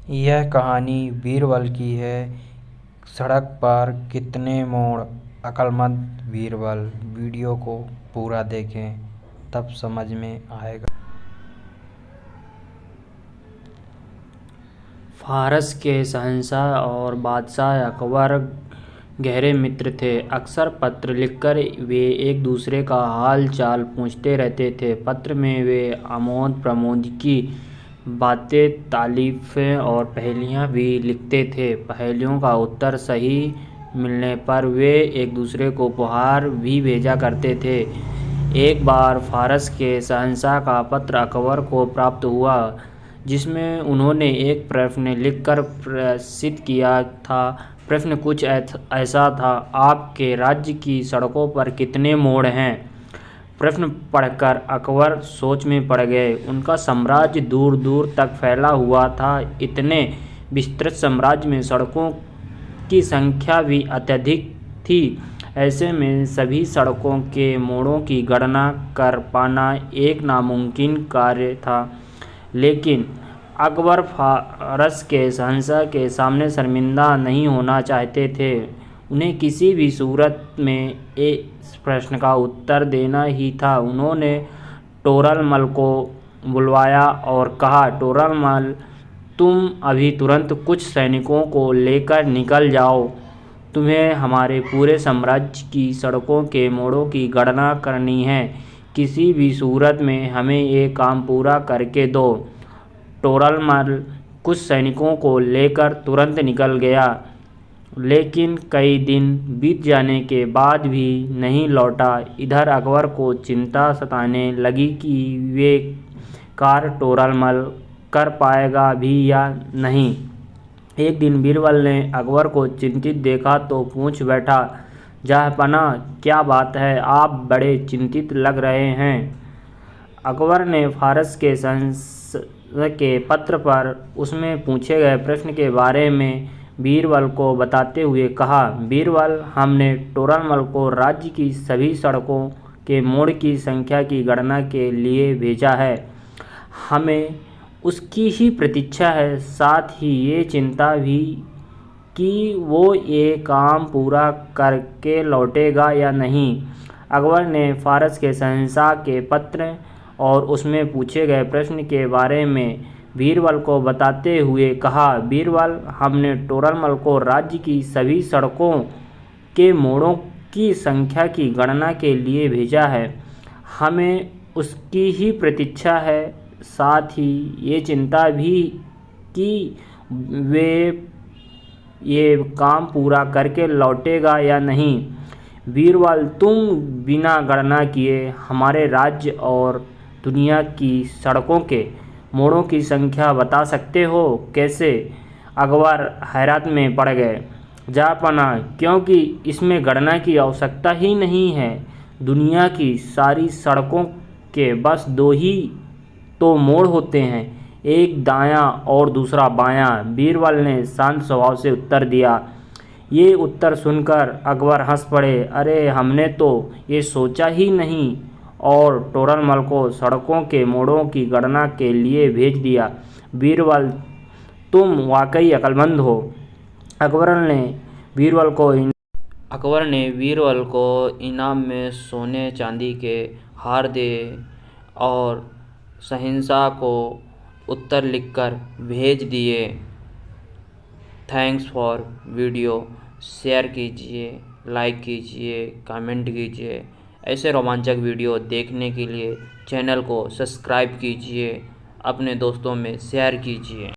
यह कहानी बीरबल की है। सड़क पर कितने मोड़। अक्लमंद बीरबल। वीडियो को पूरा देखें तब समझ में आएगा। फारस के शहंशाह और बादशाह अकबर गहरे मित्र थे। अक्सर पत्र लिखकर वे एक दूसरे का हाल चाल पूछते रहते थे। पत्र में वे आमोद प्रमोद की बातें, तारीफें और पहेलियाँ भी लिखते थे। पहेलियों का उत्तर सही मिलने पर वे एक दूसरे को उपहार भी भेजा करते थे। एक बार फारस के शहंशाह का पत्र अकबर को प्राप्त हुआ, जिसमें उन्होंने एक प्रश्न लिखकर प्रेषित किया था। प्रश्न कुछ ऐसा था, आपके राज्य की सड़कों पर कितने मोड़ हैं? प्रश्न पढ़कर अकबर सोच में पड़ गए। उनका साम्राज्य दूर दूर तक फैला हुआ था। इतने विस्तृत साम्राज्य में सड़कों की संख्या भी अत्यधिक थी। ऐसे में सभी सड़कों के मोड़ों की गणना कर पाना एक नामुमकिन कार्य था। लेकिन अकबर फारस के शहंशाह के सामने शर्मिंदा नहीं होना चाहते थे। उन्हें किसी भी सूरत में इस प्रश्न का उत्तर देना ही था। उन्होंने टोरलमल को बुलवाया और कहा, टोरलमल, तुम अभी तुरंत कुछ सैनिकों को लेकर निकल जाओ। तुम्हें हमारे पूरे साम्राज्य की सड़कों के मोड़ों की गणना करनी है। किसी भी सूरत में हमें ये काम पूरा करके दो। टोरलमल कुछ सैनिकों को लेकर तुरंत निकल गया, लेकिन कई दिन बीत जाने के बाद भी नहीं लौटा। इधर अकबर को चिंता सताने लगी कि वे कार्य टोरलमल कर पाएगा भी या नहीं। एक दिन बीरबल ने अकबर को चिंतित देखा तो पूछ बैठा, जहाँपनाह, क्या बात है? आप बड़े चिंतित लग रहे हैं। अकबर ने फारस के शहंशाह के पत्र पर उसमें पूछे गए प्रश्न के बारे में बीरबल को बताते हुए कहा, बीरबल, हमने टोरलमल को राज्य की सभी सड़कों के मोड़ की संख्या की गणना के लिए भेजा है। हमें उसकी ही प्रतीक्षा है, साथ ही ये चिंता भी कि वो ये काम पूरा करके लौटेगा या नहीं। अकबर ने फारस के शहंशाह के पत्र और उसमें पूछे गए प्रश्न के बारे में बीरबल को बताते हुए कहा, बीरबल, हमने टोरलमल को राज्य की सभी सड़कों के मोड़ों की संख्या की गणना के लिए भेजा है। हमें उसकी ही प्रतीक्षा है, साथ ही ये चिंता भी कि वे ये काम पूरा करके लौटेगा या नहीं। बीरबल, तुम बिना गणना किए हमारे राज्य और दुनिया की सड़कों के मोड़ों की संख्या बता सकते हो? कैसे? अकबर हैरत में पड़ गए। जहाँपनाह, क्योंकि इसमें गणना की आवश्यकता ही नहीं है। दुनिया की सारी सड़कों के बस दो ही तो मोड़ होते हैं, एक दायां और दूसरा बायां। बीरबल ने शांत स्वभाव से उत्तर दिया। ये उत्तर सुनकर अकबर हंस पड़े। अरे, हमने तो ये सोचा ही नहीं और टोरलमल को सड़कों के मोड़ों की गणना के लिए भेज दिया। बीरबल, तुम वाकई अक्लमंद हो। अकबर ने बीरबल को इनाम में सोने चांदी के हार दिए और शहंशाह को उत्तर लिखकर भेज दिए। Thanks for video. शेयर कीजिए, लाइक कीजिए, कमेंट कीजिए। ऐसे रोमांचक वीडियो देखने के लिए चैनल को सब्सक्राइब कीजिए, अपने दोस्तों में शेयर कीजिए।